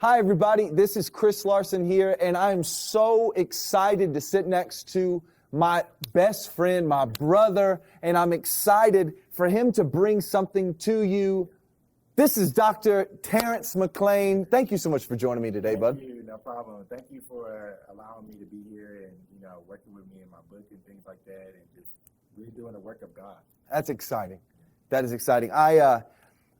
Hi, everybody. This is Chris Larson here, and I am so excited to sit next to my best friend, my brother, and I'm excited for him to bring something to you. This is Dr. Terrance McClain. Thank you so much for joining me today, bud. Thank you, no problem. Thank you for allowing me to be here and, working with me in my book and things like that and just really doing the work of God. That's exciting. That is exciting.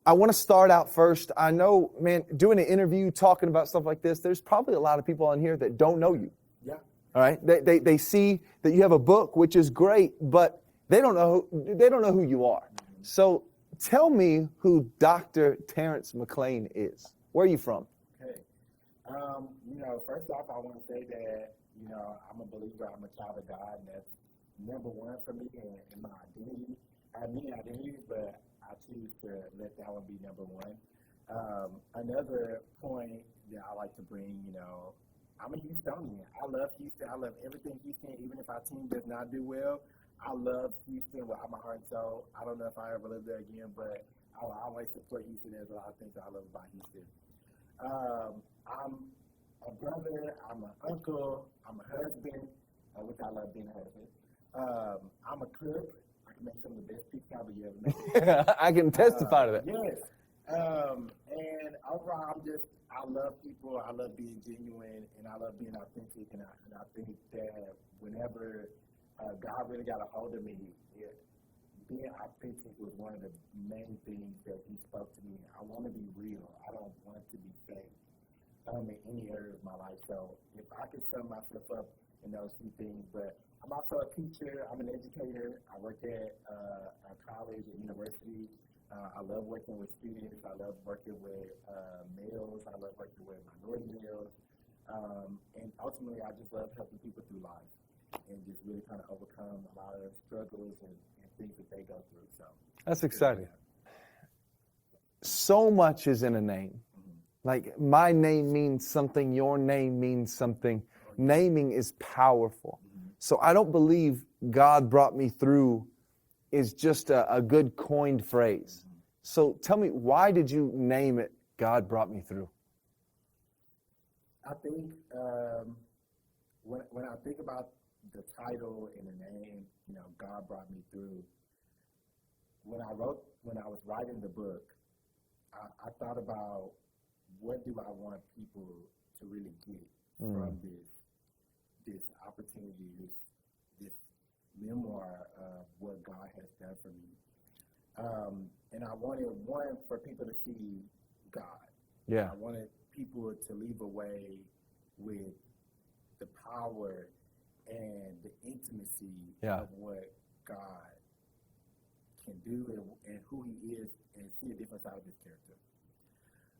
I want to start out first. I know, man, doing an interview, talking about stuff like this, there's probably a lot of people on here that don't know you. Yeah. All right. They see that you have a book, which is great, but they don't know who you are. Mm-hmm. So tell me who Dr. Terrance McClain is. Where are you from? Okay. First off, I want to say that, I'm a believer, I'm a child of God, and that's number one for me in my identity. I have many identities, but I choose to let that one be number one. Another point that I like to bring, I'm a Houstonian. I love Houston. I love everything Houston. Even if our team does not do well, I love Houston with all my heart and soul. I don't know if I ever live there again, but I will always support Houston. There's a lot of things that I love about Houston. I'm a brother. I'm an uncle. I'm a husband, which I love being a husband. I'm a cook. I can make some of the best pizza you ever made. I can testify to that. Yes. And overall, I love people. I love being genuine, and I love being authentic. And I think that whenever God really got a hold of me, being authentic was one of the main things that He spoke to me. I want to be real. I don't want to be fake in any area of my life. So if I could sum myself up in those two things, but I'm also a teacher. I'm an educator. I work at a college and university. I love working with students. I love working with males. I love working with minority males. And ultimately, I just love helping people through life and just really kind of overcome a lot of struggles and things that they go through. So that's exciting. So much is in a name. Like my name means something, your name means something. Naming is powerful. So I don't believe God brought me through is just a good coined phrase. So tell me, why did you name it God brought me through? I think when I think about the title and the name, God brought me through, when I was writing the book, I thought about what do I want people to really get from this opportunity, this memoir of what God has done for me. And I wanted, one, for people to see God. Yeah. I wanted people to leave away with the power and the intimacy of what God can do and who He is, and see a different side of His character.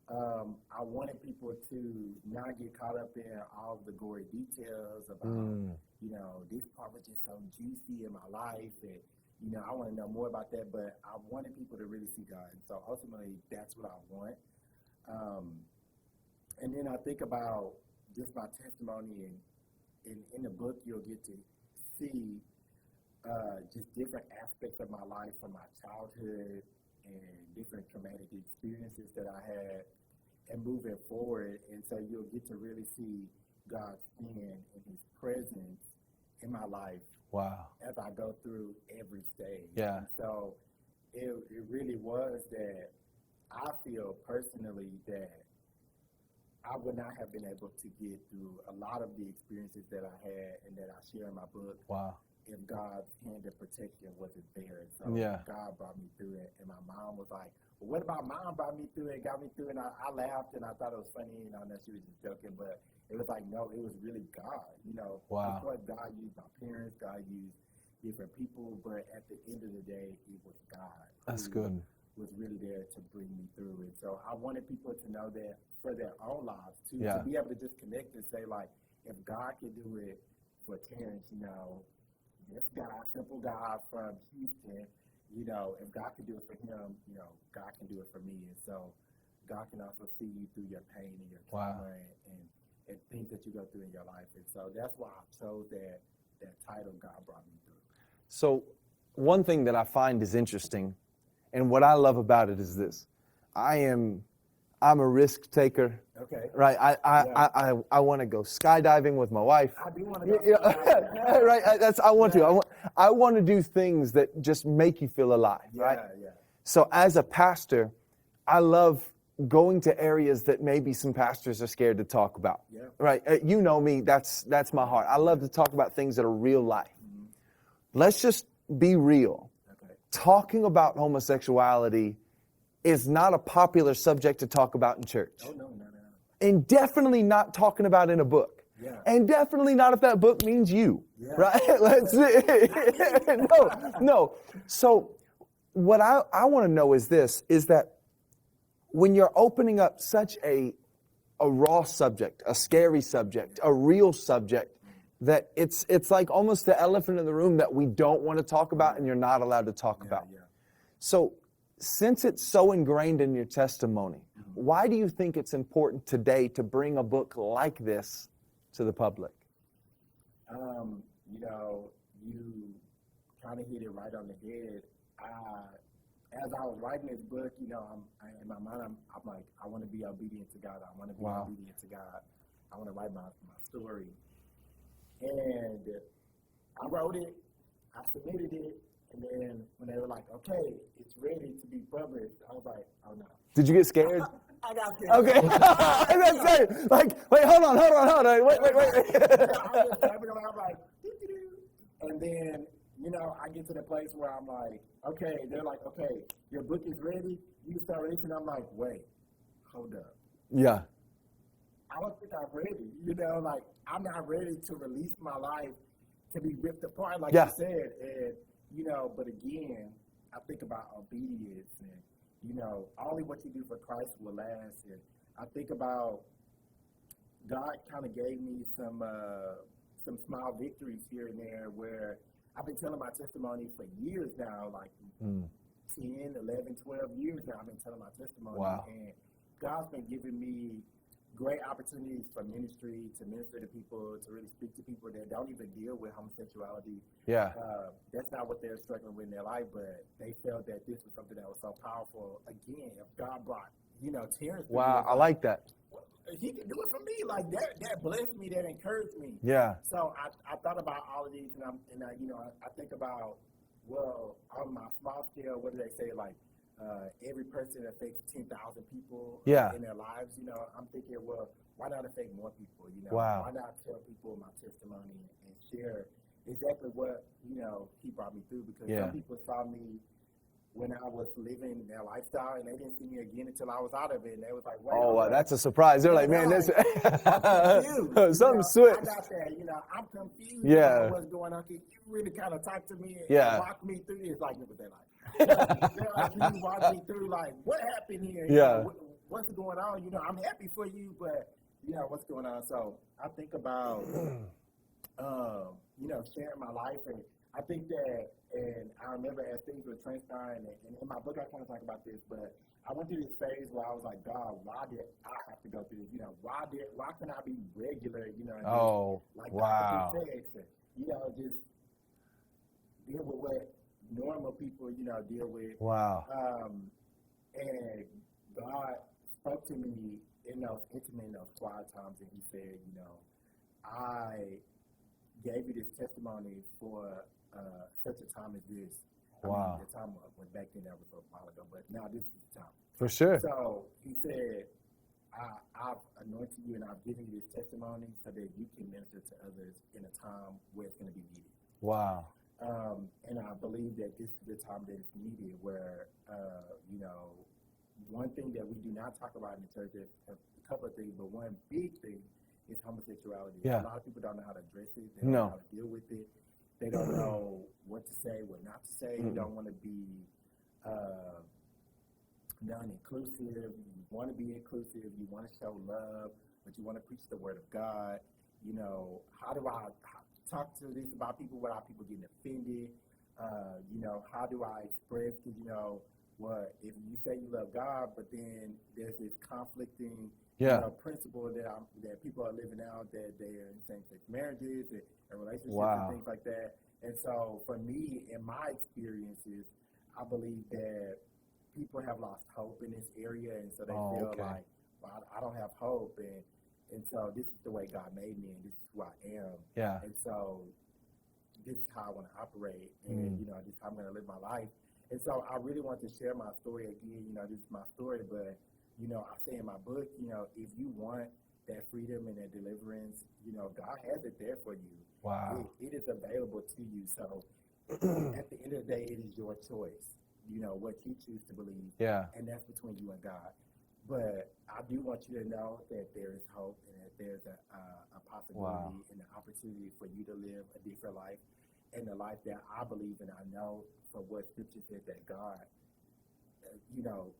I wanted people to not get caught up in all of the gory details about, this part was just so juicy in my life, and, I want to know more about that, but I wanted people to really see God. And so ultimately, that's what I want. And then I think about just my testimony, and in the book, you'll get to see just different aspects of my life from my childhood and different traumatic experiences that I had, and moving forward. And so you'll get to really see God's hand and His presence in my life. Wow. As I go through every stage. Yeah. And so it really was that I feel personally that I would not have been able to get through a lot of the experiences that I had and that I share in my book. Wow. If God's hand of protection wasn't there. And so God brought me through it. And my mom was like, well, what about Mom brought me through it, got me through it? And I laughed, and I thought it was funny. I know she was just joking, but it was like, no, it was really God. Wow. Of course, God used my parents, God used different people, but at the end of the day, it was God. That's good. Was really there to bring me through. And so I wanted people to know that for their own lives, too, to be able to just connect and say, like, if God can do it for Terrance, this guy, simple guy from Houston, if God can do it for him, God can do it for me. And so God can also see you through your pain and your trauma and things that you go through in your life. And so that's why I chose that title, God brought me through. So one thing that I find is interesting, and what I love about it is this. I I'm a risk taker. Okay. Right. I want to go skydiving with my wife. I do want to go skydiving. Right. I want to. I want to do things that just make you feel alive. Right. Yeah. So as a pastor, I love going to areas that maybe some pastors are scared to talk about. Yeah. Right. You know me. That's my heart. I love to talk about things that are real life. Mm-hmm. Let's just be real. Okay. Talking about homosexuality is not a popular subject to talk about in church. Oh, no. And definitely not talking about in a book. Yeah. And definitely not if that book means you. Yeah. Right? Let's No. So what I want to know is this, is that when you're opening up such a raw subject, a scary subject, a real subject, that it's like almost the elephant in the room that we don't want to talk about and you're not allowed to talk about. Yeah. So since it's so ingrained in your testimony, why do you think it's important today to bring a book like this to the public? You kind of hit it right on the head. As I was writing this book, in my mind, I'm like, I want to be obedient to God. I want to be obedient to God. I want to write my story. And I wrote it. I submitted it. And then when they were like, okay, it's ready to be published, I was like, oh no. Did you get scared? I got scared. Okay. That's it. Like, wait, hold on. Wait. I'm like, and then, I get to the place where I'm like, okay, they're like, okay, your book is ready. You start releasing. I'm like, wait, hold up. Yeah. I don't think I'm ready. I'm not ready to release my life to be ripped apart, like you said. And, but again, I think about obedience and, only what you do for Christ will last. And I think about God kind of gave me some small victories here and there where I've been telling my testimony for years now, like 10, 11, 12 years now I've been telling my testimony. Wow. And God's been giving me great opportunities for ministry, to minister to people, to really speak to people that don't even deal with homosexuality. Yeah. That's not what they're struggling with in their life, but they felt that this was something that was so powerful. Again, if God brought, Terrance. Wow, I like that. He can do it for me. Like that blessed me, that encouraged me. Yeah. So I thought about all of these, and I think about, well, on my small scale, what do they say? Like, every person affects 10,000 people in their lives. I'm thinking, well, why not affect more people? Wow. Why not tell people my testimony and share exactly what he brought me through? Because some people saw me when I was living their lifestyle, and they didn't see me again until I was out of it. And they was like, wait. Oh, that's a surprise. They're like, man, this something switched. I got that. I'm confused about what's going on. Can you really kind of talk to me and walk me through this? Like, what they like. Can you walk me through, like, what happened here? What's going on? I'm happy for you, but, what's going on? So I think about, sharing my life. And I think that, and I remember as things were transpiring, and in my book I kind of talk about this, but I went through this phase where I was like, God, why did I have to go through this? Why can I be regular? Wow. Sex and, just deal with what normal people, deal with. Wow. And God spoke to me in those intimate, quiet times, and He said, I gave you this testimony for such a time as this. Wow. The time was back then, that was a while ago, but now this is the time. For sure. So He said, I've anointed you and I've given you this testimony so that you can minister to others in a time where it's going to be needed. Wow. And I believe that this is the time that it's needed where, one thing that we do not talk about in the church is a couple of things, but one big thing is homosexuality. Yeah. A lot of people don't know how to address it. They don't know how to deal with it. They don't know what to say, what not to say. You don't want to be non-inclusive. You want to be inclusive. You want to show love, but you want to preach the word of God. How do I talk to this about people without people getting offended? How do I express, well, if you say you love God, but then there's this conflicting principle that people are living out, that they are in same-sex marriages and relationships and things like that. And so for me, in my experiences, I believe that people have lost hope in this area, and so they feel like, I don't have hope, and so this is the way God made me, and this is who I am. Yeah. And so this is how I want to operate, and you know, this is how I'm going to live my life. And so I really want to share my story again. You know, this is my story, but you know, I say in my book, you know, if you want that freedom and that deliverance, you know, God has it there for you. Wow. It is available to you. So at the end of the day, it is your choice. You know what you choose to believe. Yeah. And that's between you and God. But I do want you to know that there is hope and that there's a possibility and an opportunity for you to live a different life, and the life that I believe and I know from what Scripture said that God, you know,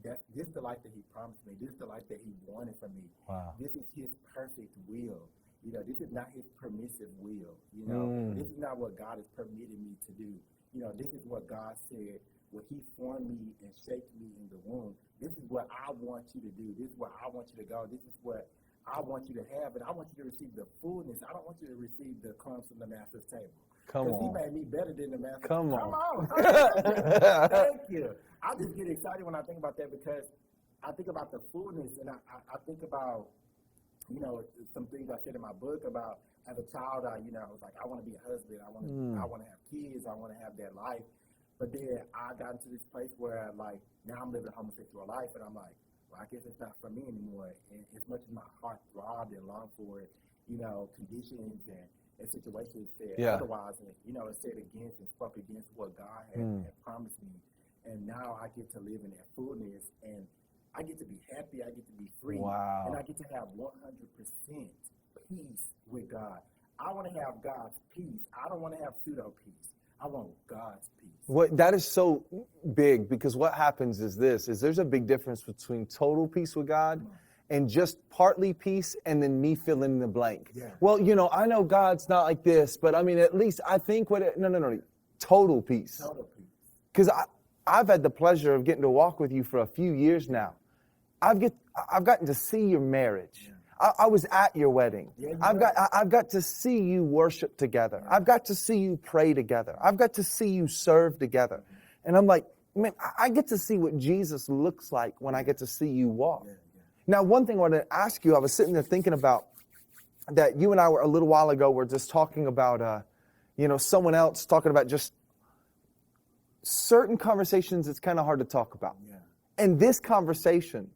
that this is the life that He promised me. This is the life that He wanted for me. Wow. This is His perfect will. You know, this is not His permissive will. You know, this is not what God has permitted me to do. You know, this is what God said. When He formed me and shaped me in the womb, this is what I want you to do. This is where I want you to go. This is what I want you to have, and I want you to receive the fullness. I don't want you to receive the crumbs from the master's table. Come Because He on. made me better than the master. Come on. Thank you. I just get excited when I think about that, because I think about the fullness, and I think about, you know, some things I said in my book about as a child. I was like, I want to be a husband. I want to have kids. I want to have that life. But then I got into this place where, like, now I'm living a homosexual life, and I'm like, well, I guess it's not for me anymore. And as much as my heart throbbed and longed for it, you know, conditions and situations said otherwise, and, you know, it said against and spoke against what God had promised me. And now I get to live in that fullness, and I get to be happy, I get to be free, and I get to have 100% peace with God. I want to have God's peace. I don't want to have pseudo peace. I want God's peace. That is so big, because what happens is there's a big difference between total peace with God and just partly peace and then me filling in the blank. Yeah. Well, you know, I know God's not like this, but I mean, at least I think no. Total peace. Total peace. Because I've had the pleasure of getting to walk with you for a few years now. I've gotten to see your marriage. I was at your wedding. I've got to see you worship together. I've got to see you pray together. I've got to see you serve together. And I'm like, man, I get to see what Jesus looks like when I get to see you walk. Now, one thing I want to ask you, I was sitting there thinking about that you and I were a little while ago, we're just talking about, you know, someone else talking about just certain conversations it's kind of hard to talk about. And this conversation,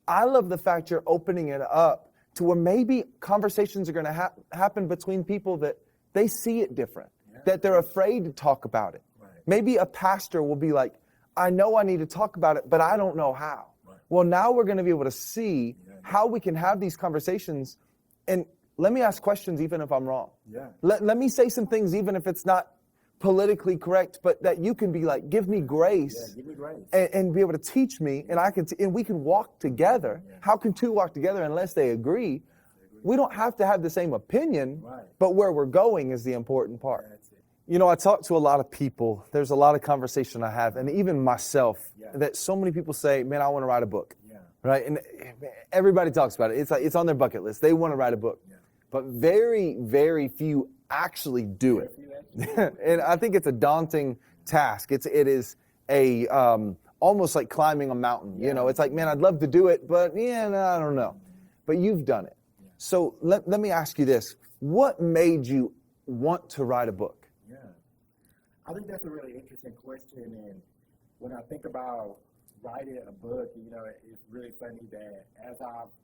I love the fact you're opening it up to where maybe conversations are going to happen between people that they see it different, that they're afraid to talk about it. Maybe a pastor will be like, I know I need to talk about it, but I don't know how. Well, now we're going to be able to see how we can have these conversations. And let me ask questions even if I'm wrong. Let me say some things even if it's not politically correct, but that you can be like, give me grace, and be able to teach me, and and we can walk together. How can two walk together unless they agree? We don't have to have the same opinion, but where we're going is the important part. You know, I talk to a lot of people. There's a lot of conversation I have, and even myself, that so many people say, man, I want to write a book, right? And everybody talks about it. It's like, it's on their bucket list. They want to write a book, but very, very few actually do it. And I think it's a daunting task. It is a almost like climbing a mountain. You know, it's like, man, I'd love to do it, but no, I don't know. But you've done it. So let me ask you this. What made you want to write a book? I think that's a really interesting question. And when I think about writing a book, you know, it's really funny that as I've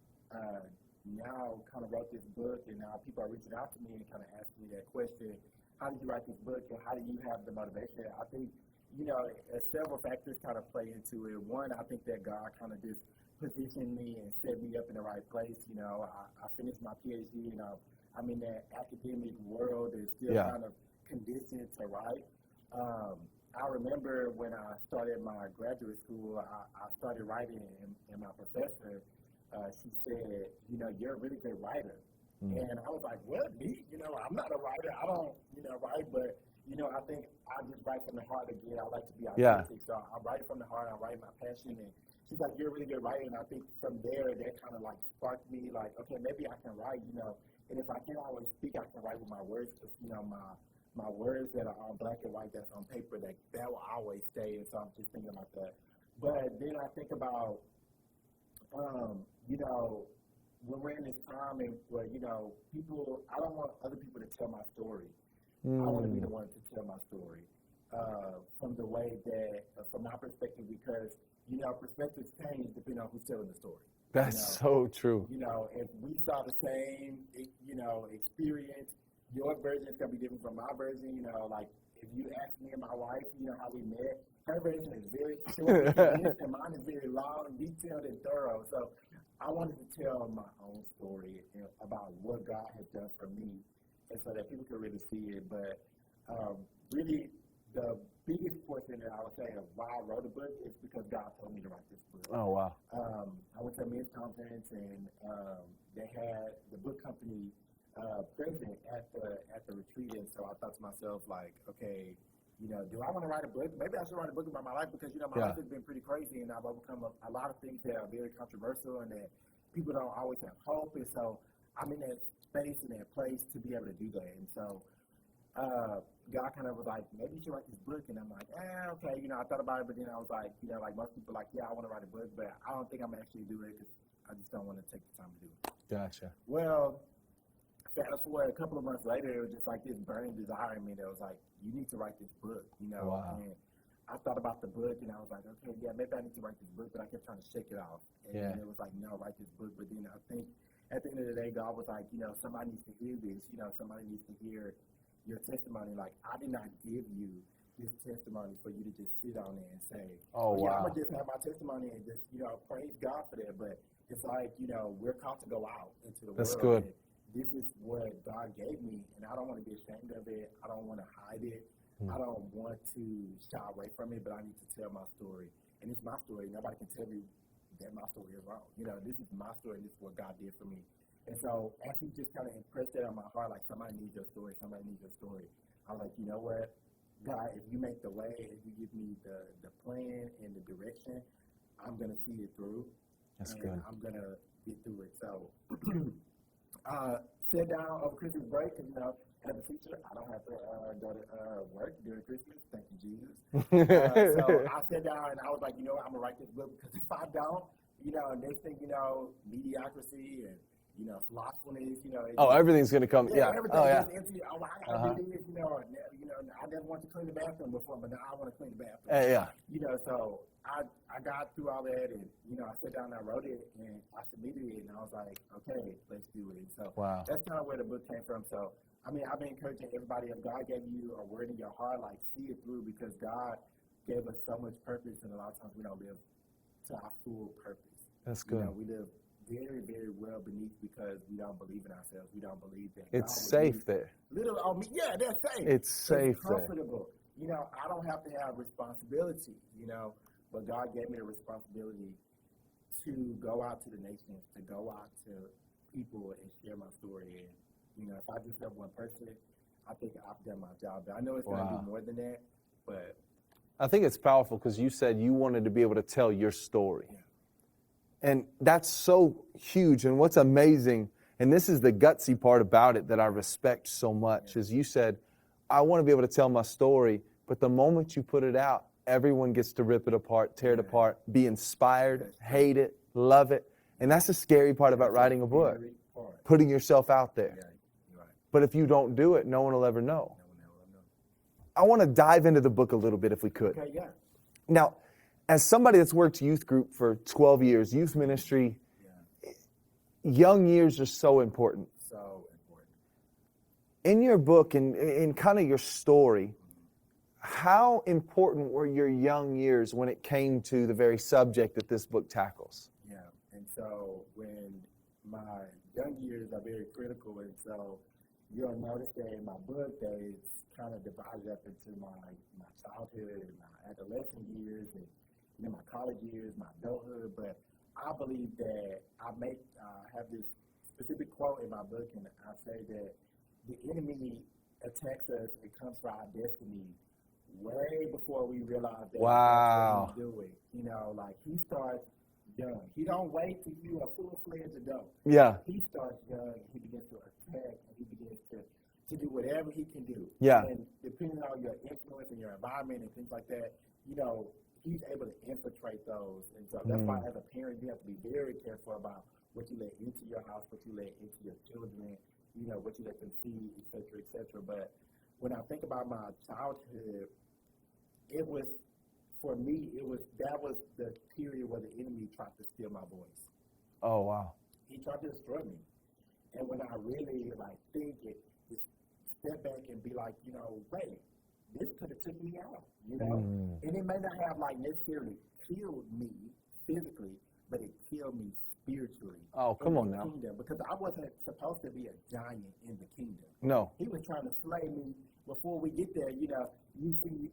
now kind of wrote this book, and now people are reaching out to me and kind of asking me that question, how did you write this book, and how do you have the motivation? I think, you know, several factors kind of play into it. One, I think that God kind of just positioned me and set me up in the right place. You know, I finished my PhD, and I'm in that academic world that's still kind of conditioned to write. I remember when I started my graduate school, I started writing, and my professor, she said, you know, you're a really good writer. And I was like, what, me? You know, I'm not a writer. I don't, you know, write, but, you know, I think I just write from the heart again. I like to be authentic. So I write from the heart. I write my passion. And she's like, you're a really good writer. And I think from there, that kind of like sparked me like, okay, maybe I can write, you know. And if I can't always speak, I can write with my words, because, you know, my words that are on black and white, that's on paper, that will always stay. And so I'm just thinking about that. But then I think about you know, when we're in this time and where, you know, I don't want other people to tell my story. I want to be the one to tell my story from the way that, from my perspective, because, you know, perspectives change depending on who's telling the story. That's so true. You know, if we saw the same, you know, experience, your version is going to be different from my version. You know, like if you ask me and my wife, you know, how we met, her version is very short and mine is very long, detailed, and thorough. So I wanted to tell my own story about what God has done for me, and so that people can really see it. But really, the biggest portion that I would say of why I wrote a book is because God told me to write this book. Oh, wow. I went to a men's conference, and they had the book company president at the retreat, and so I thought to myself, like, okay, you know, do I want to write a book? Maybe I should write a book about my life because, you know, my life has been pretty crazy, and I've overcome a lot of things that are very controversial and that people don't always have hope, and so I'm in that space and that place to be able to do that. And so God kind of was like, maybe you should write this book, and I'm like, okay, you know, I thought about it, but then I was like, you know, like most people, like, yeah, I want to write a book, but I don't think I'm actually do it because I just don't want to take the time to do it. Gotcha. Well, fast forward a couple of months later, it was just like this burning desire in me that was like, you need to write this book, you know. Wow. And I thought about the book, and I was like, okay, yeah, maybe I need to write this book, but I kept trying to shake it off. And it was like, no, write this book. But then I think at the end of the day, God was like, you know, somebody needs to hear this. You know, somebody needs to hear your testimony. Like, I did not give you this testimony for you to just sit on it and say, oh, wow. I'm going to just have my testimony and just, you know, praise God for that. But it's like, you know, we're called to go out into the world. That's good. This is what God gave me, and I don't want to be ashamed of it. I don't want to hide it. I don't want to shy away from it, but I need to tell my story. And it's my story. Nobody can tell me that my story is wrong. You know, this is my story, and this is what God did for me. And so as he just kind of impressed that on my heart, like, somebody needs your story, somebody needs your story. I was like, you know what, God, if you make the way, if you give me the plan and the direction, I'm going to see it through. That's and good. I'm going to get through it. So sit down over Christmas break, because, you know, as a teacher, I don't have to go to work during Christmas. Thank you, Jesus. So I sat down and I was like, you know what, I'm going to write this book, because if I don't, you know, next thing you know, mediocrity and, you know, slothfulness, you know. Everything's going to come. Yeah. Everything gets into you. Oh, I got to do this, you know. I never wanted to clean the bathroom before, but now I want to clean the bathroom. You know, so I got through all that, and, you know, I sat down and I wrote it, and I submitted it, and I was like, okay, let's do it. So that's kind of where the book came from. So, I mean, I've been encouraging everybody, if God gave you a word in your heart, like, see it through, because God gave us so much purpose, and a lot of times we don't live to our full purpose. That's good. You know, we live very, very well beneath because we don't believe in ourselves. We don't believe that it's safe there. Yeah, that's safe. It's safe there. Comfortable. You know, I don't have to have responsibility, you know, but God gave me the responsibility to go out to the nations, to go out to people and share my story. And, you know, if I just help one person, I think I've done my job. But I know it's going to do more than that, but I think it's powerful because you said you wanted to be able to tell your story. Yeah. And that's so huge. And what's amazing, and this is the gutsy part about it that I respect so much, is you said, I want to be able to tell my story, but the moment you put it out, everyone gets to rip it apart, tear it apart, be inspired, hate it, love it. And that's the scary part about writing a book, putting yourself out there. But if you don't do it, no one will ever know. I want to dive into the book a little bit if we could. Okay, yeah. Now, as somebody that's worked youth group for 12 years, youth ministry, young years are so important. So important. In your book and in kind of your story, how important were your young years when it came to the very subject that this book tackles? Yeah, and so when my young years are very critical, and so you'll notice that in my book that it's kind of divided up into my childhood and my adolescent years and, you know, my college years, my adulthood. But I believe that I have this specific quote in my book, and I say that the enemy attacks us and comes for our destiny way before we realize that that's what he's doing. You know, like, he starts young. He don't wait till you're a full-fledged adult. Yeah. He starts young, and he begins to attack, and he begins to do whatever he can do. Yeah. And depending on your influence and your environment and things like that, you know, he's able to infiltrate those. And so that's why as a parent, you have to be very careful about what you let into your house, what you let into your children, you know, what you let them see, et cetera, et cetera. But when I think about my childhood, it was, for me, that was the period where the enemy tried to steal my voice. Oh, wow. He tried to destroy me. And when I really, like, think it, just step back and be like, you know, wait, this could have took me out, you know? And it may not have, like, necessarily killed me physically, but it killed me spiritually. Oh, come on now. Kingdom, because I wasn't supposed to be a giant in the kingdom. No. He was trying to slay me before we get there. You know, you see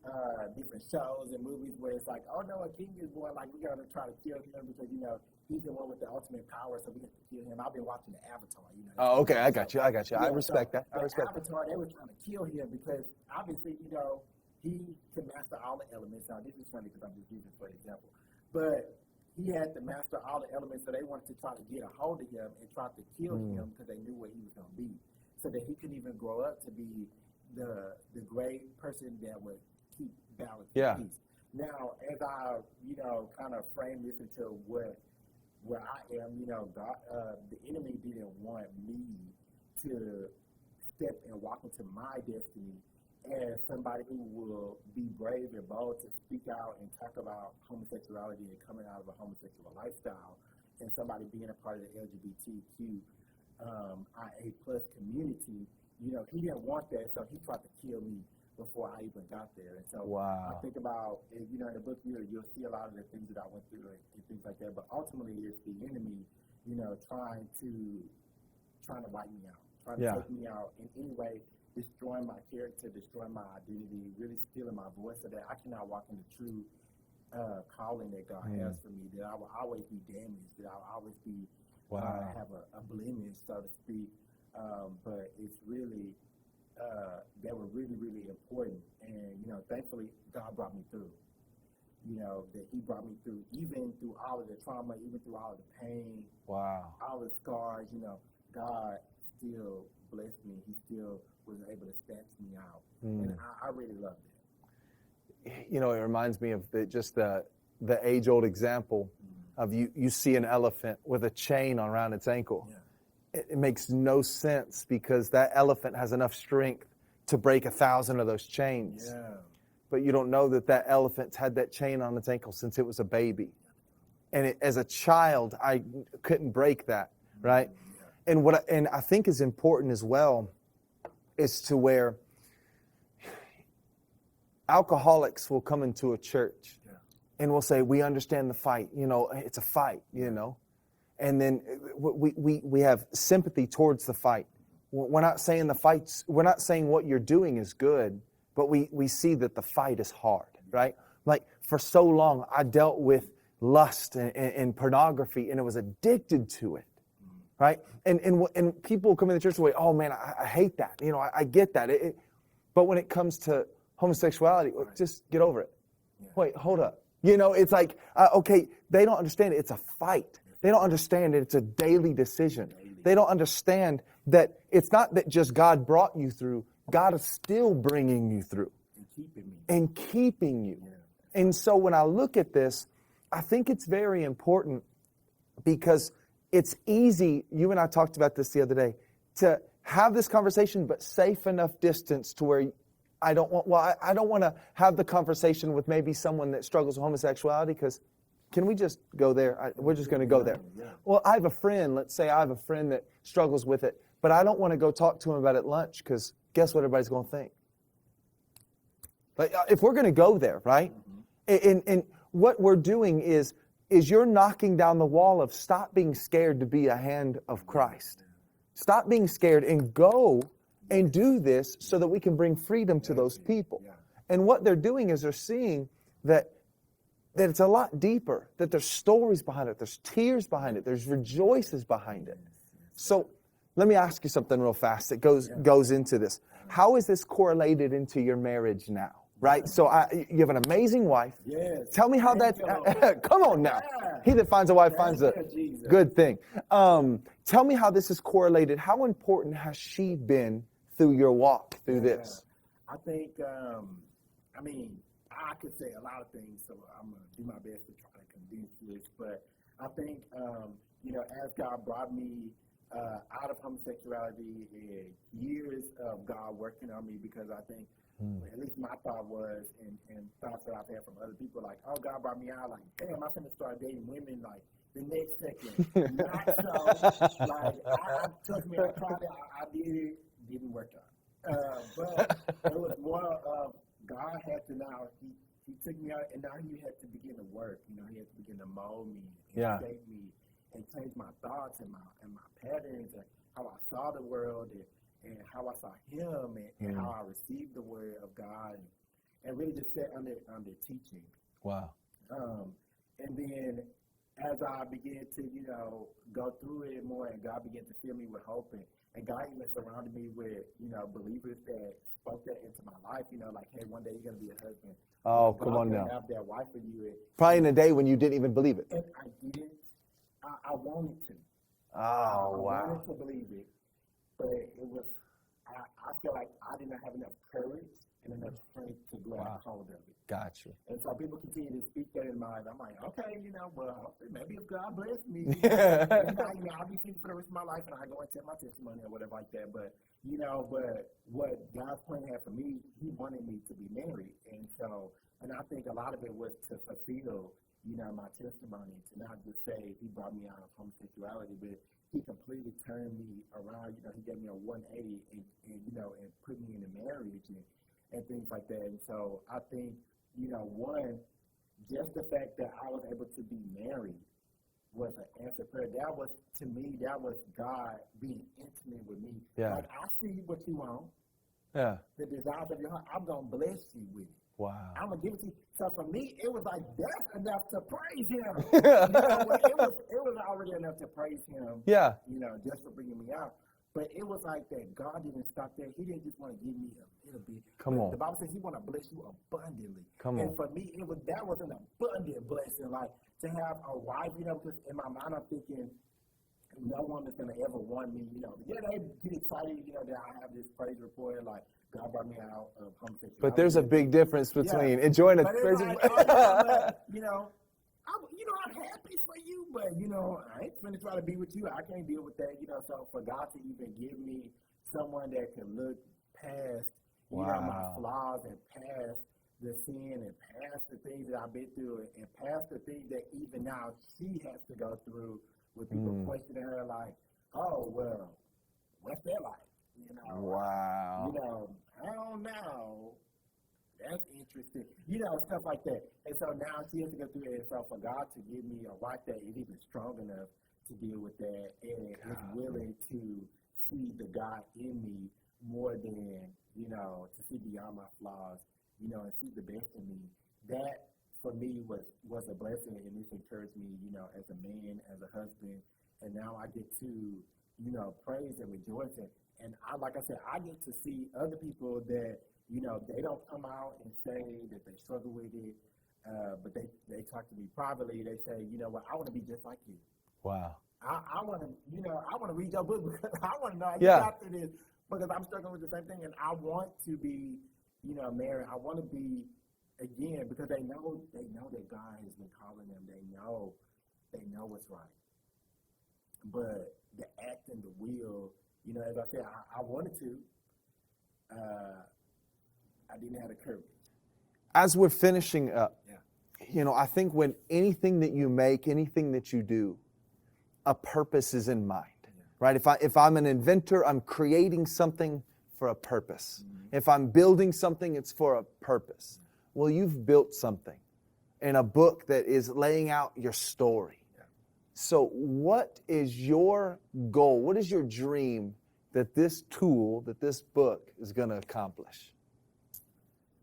different shows and movies where it's like, oh, no, a king is born. Like, we're going to try to kill him because, you know, he's the one with the ultimate power, so we have to kill him. I've been watching the Avatar, you know. Oh, okay. I got you. Yeah, I respect that. I respect that. Avatar, they were trying to kill him because obviously, you know, he could master all the elements. Now, this is funny because I'm just using for example. But he had to master all the elements, so they wanted to try to get a hold of him and try to kill him because they knew what he was going to be, so that he couldn't even grow up to be the great person that would keep balance and peace. Now, as I, you know, kind of frame this into where I am, you know, God, the enemy didn't want me to step and walk into my destiny as somebody who will be brave and bold to speak out and talk about homosexuality and coming out of a homosexual lifestyle, and somebody being a part of the LGBTQ IA plus community. You know, he didn't want that, so he tried to kill me before I even got there. And so I think about, you know, in the book, you'll see a lot of the things that I went through and things like that. But ultimately, it's the enemy, you know, trying to wipe me out, trying to take me out in any way, destroying my character, destroying my identity, really stealing my voice so that I cannot walk in the true calling that God has for me, that I will always be damaged, that I will always be have a blemish, so to speak. But it's really, they were really, really important. And, you know, thankfully, God brought me through. You know, that he brought me through, even through all of the trauma, even through all of the pain, all the scars, you know, God still blessed me. He still was able to snatch me out. And I really loved it. You know, it reminds me of the age-old example of you see an elephant with a chain around its ankle. It makes no sense because that elephant has enough strength to break 1,000 of those chains. But you don't know that elephant's had that chain on its ankle since it was a baby. And as a child, I couldn't break that, right? And and I think is important as well is to where alcoholics will come into a church and will say, we understand the fight. You know, it's a fight, you know. And then we have sympathy towards the fight. We're not saying the fights, we're not saying what you're doing is good, but we see that the fight is hard, right? Like for so long, I dealt with lust and pornography and I was addicted to it, right? And people come in the church and say, oh man, I hate that. You know, I get that. But when it comes to homosexuality, just get over it. Wait, hold up. You know, it's like, okay, they don't understand it. It's a fight. They don't understand that it's a daily decision. They don't understand that it's not that just God brought you through. God is still bringing you through. And keeping you. And so when I look at this, I think it's very important because it's easy, you and I talked about this the other day, to have this conversation, but safe enough distance to where I don't want to have the conversation with maybe someone that struggles with homosexuality because can we just go there? We're just going to go there. Well, I have a friend, let's say I have a friend that struggles with it, but I don't want to go talk to him about it at lunch because guess what everybody's going to think? But if we're going to go there, right? And what we're doing is you're knocking down the wall of stop being scared to be a hand of Christ. Stop being scared and go and do this so that we can bring freedom to those people. And what they're doing is they're seeing that it's a lot deeper, that there's stories behind it, there's tears behind it, there's rejoices behind it. So let me ask you something real fast that goes into this. How is this correlated into your marriage now? Right? So you have an amazing wife. Tell me how that, come on now. He that finds a wife finds a good thing. Tell me how this is correlated. How important has she been through your walk through this? I think, I could say a lot of things, so I'm going to do my best to try to condense this. But I think, as God brought me out of homosexuality and years of God working on me, because I think, at least my thought was, and thoughts that I've had from other people, like, oh, God brought me out, like, damn, I'm going to start dating women, like, the next second. Not so. Like, trust me, I tried it, I did it, didn't work out. But it was more of God had to now, he took me out, and now he had to begin to work. He had to begin to mold me and shape me and change my thoughts and my patterns and how I saw the world and how I saw him and how I received the word of God and really just sat under teaching. Wow. And then as I began to, go through it more and God began to fill me with hope and God even surrounded me with, believers that spoke that into my life, like, hey, one day you're going to be a husband. Oh, come on now. Have that wife for you. Probably in a day when you didn't even believe it. And I didn't. I wanted to. Oh, wow. I wanted to believe it, but it was, I feel like I did not have enough courage and enough strength to grab hold of it. Gotcha. And so people continue to speak that in mind. I'm like, okay, well, maybe if God bless me, I'll be thinking for the rest of my life and I go and tell my testimony or whatever like that. But, but what God's plan had for me, he wanted me to be married. And so, and I think a lot of it was to fulfill, my testimony, to not just say he brought me out of homosexuality, but he completely turned me around. He gave me a 180 and put me into marriage and things like that. And so I think, one, just the fact that I was able to be married was an answer prayer. That was, to me, that was God being intimate with me. Yeah. Like, I see what you want. Yeah. The desires of your heart, I'm going to bless you with it. Wow. I'm going to give it to you. So for me, it was like, that's enough to praise him. It was already enough to praise him. Yeah. Just for bringing me out. But it was like that God didn't stop there. He didn't just want to give me a little bit. Come on. The Bible says he want to bless you abundantly. Come on. And for me, that was an abundant blessing. Like, to have a wife, because in my mind I'm thinking, no one is going to ever want me, Yeah, they get excited, that I have this praise report, like, God brought me out of homosexuality. But there's a big difference between enjoying a praise report. I'm happy for you, but, I ain't going to try to be with you. I can't deal with that, So for God to even give me someone that can look past, my flaws and past the sin and past the things that I've been through and past the things that even now she has to go through with people questioning her like, oh, well, what's that like? Wow. I don't know. That's interesting. Stuff like that. And so now she has to go through it. And so for God to give me a wife that is even strong enough to deal with that and is willing to see the God in me more than, to see beyond my flaws, and see the best in me, that for me was a blessing, and this encouraged me, as a man, as a husband, and now I get to, praise and rejoice. And like I said, I get to see other people that, they don't come out and say that they struggle with it, but they talk to me privately. They say, I want to be just like you. Wow. I want to, I want to read your book because I want to know how you got through this, because I'm struggling with the same thing, and I want to be, married. I want to be, again, because they know that God has been calling them. They know what's right. But the act and the will, as I said, I wanted to. I didn't have the courage. As we're finishing up, I think when anything that you make, anything that you do, a purpose is in mind, right? If I'm an inventor, I'm creating something for a purpose. If I'm building something, it's for a purpose. Well, you've built something in a book that is laying out your story. So what is your goal? What is your dream that this tool, that this book is going to accomplish?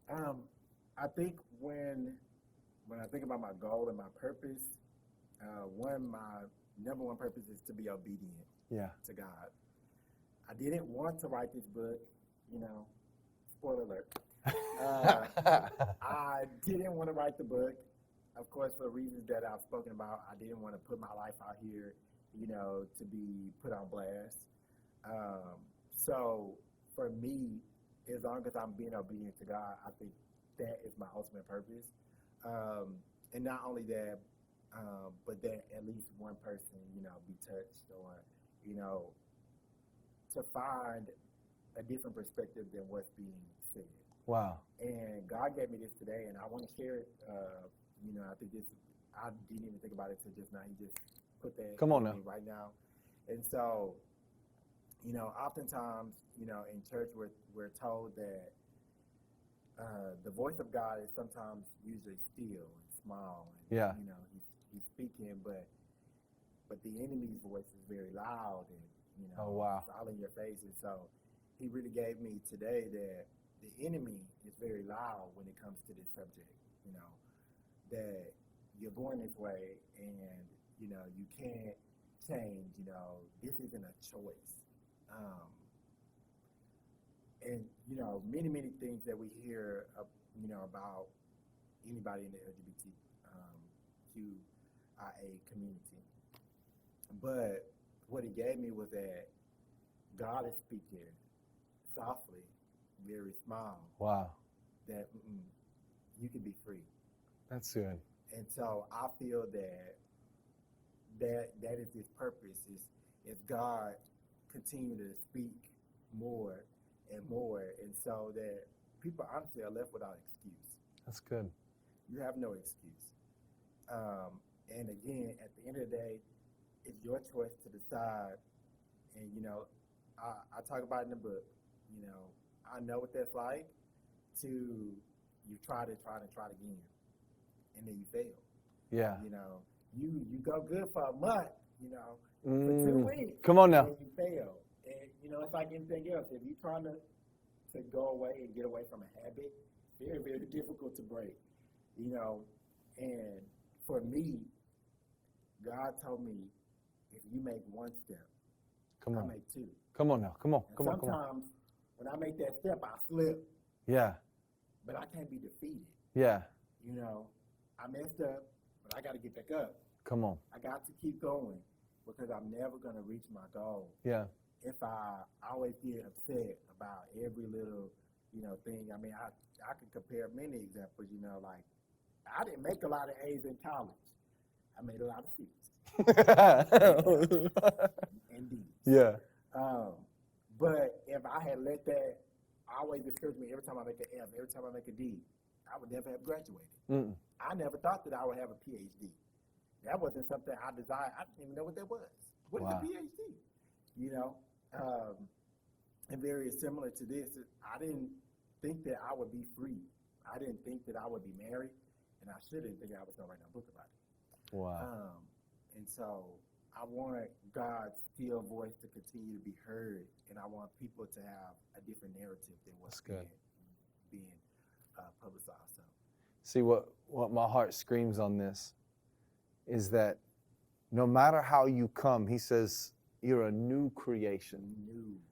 I think when I think about my goal and my purpose, my number one purpose is to be obedient to God. I didn't want to write this book, spoiler alert. I didn't want to write the book, of course, for reasons that I've spoken about. I didn't want to put my life out here, to be put on blast. So for me, as long as I'm being obedient to God, I think that is my ultimate purpose. And not only that, but that at least one person, be touched, or, to find a different perspective than what's being said. Wow. And God gave me this today, and I want to share it. I think I didn't even think about it till just now. He just put that Come on in now. me right now. And so, oftentimes, in church, we're told that the voice of God is sometimes usually still and small. And, Yeah. He's speaking, but the enemy's voice is very loud and, Oh, wow. it's all in your face. And so he really gave me today that the enemy is very loud when it comes to this subject, that you're going this way and, you can't change, this isn't a choice. And, many, many things that we hear, about anybody in the LGBTQIA community. But what he gave me was that God is speaking softly, very small. Wow. That you can be free. That's good. And so I feel that is his purpose, is God continue to speak more and more, and so that people honestly are left without excuse. That's good. You have no excuse. And again, at the end of the day, it's your choice to decide. And, I talk about it in the book, I know what that's like to, you try again, and then you fail. Yeah. You go good for a month, for 2 weeks. Come on now. And you fail. And, it's like anything else. If you're trying to go away and get away from a habit, very, very difficult to break, And for me, God told me, if you make one step, Come on. I make two. Come on now. Come on. And Come on. Come on. sometimes when I make that step, I slip, Yeah. but I can't be defeated. Yeah. I messed up, but I got to get back up. Come on. I got to keep going because I'm never going to reach my goal Yeah. if I always get upset about every little, thing. I mean, I could compare many examples, like I didn't make a lot of A's in college. I made a lot of C's and D's. Yeah. But if I had let that always discourage me every time I make an F, every time I make a D, I would never have graduated. Mm. I never thought that I would have a PhD. That wasn't something I desired. I didn't even know what that was. What is a PhD? And very similar to this, I didn't think that I would be free. I didn't think that I would be married, and I shouldn't think I was going to write a book about it. Wow. And so I want God's still voice to continue to be heard, and I want people to have a different narrative than what's being publicized. So. See, what my heart screams on this is that no matter how you come, he says, you're a new creation.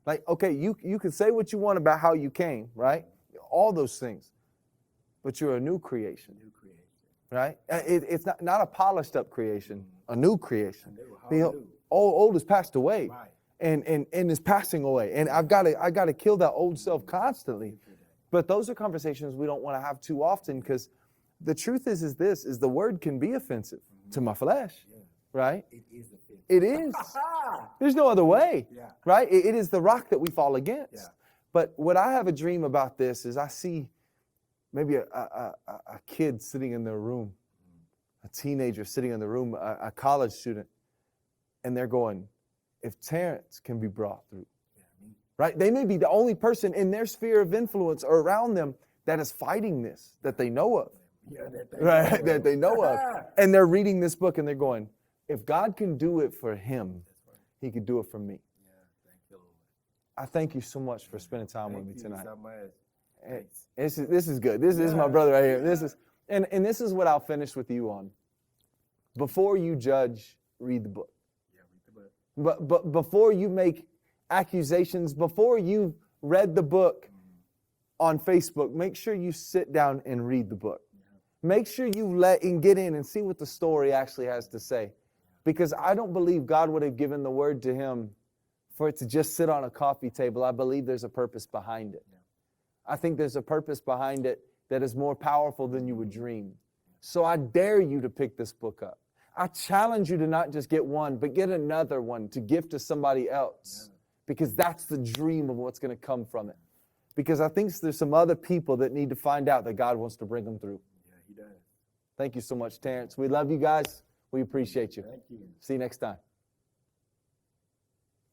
Like, okay, you can say what you want about how you came, right? All those things. But you're a new creation. Right? It's not a polished up creation, a new creation. Old has passed away. Right. And is passing away. And I've got to kill that old self constantly. But those are conversations we don't want to have too often, because the truth is the word can be offensive to my flesh. Yeah. Right? It is offensive. It is. There's no other way. Yeah. Right? It is the rock that we fall against. Yeah. But what I have a dream about this is I see maybe a kid sitting in their room, a teenager sitting in the room, a college student, and they're going, if Terrance can be brought through, right? They may be the only person in their sphere of influence or around them that is fighting this, that they know of. Yeah, that they know of. And they're reading this book and they're going, if God can do it for him, he could do it for me. Yeah, thank you, Lord. I thank you so much for spending time with me tonight. So much. This is good. This is my brother right here. This is and this is what I'll finish with you on. Before you judge, read the book. Yeah, read the book. But before you make accusations, before you've read the book on Facebook, make sure you sit down and read the book. Make sure you get in and see what the story actually has to say. Because I don't believe God would have given the word to him for it to just sit on a coffee table. I believe there's a purpose behind it. I think there's a purpose behind it that is more powerful than you would dream. So I dare you to pick this book up. I challenge you to not just get one, but get another one to give to somebody else, because that's the dream of what's going to come from it. Because I think there's some other people that need to find out that God wants to bring them through. Yeah, he does. Thank you so much, Terrance. We love you guys. We appreciate you. Thank you. See you next time.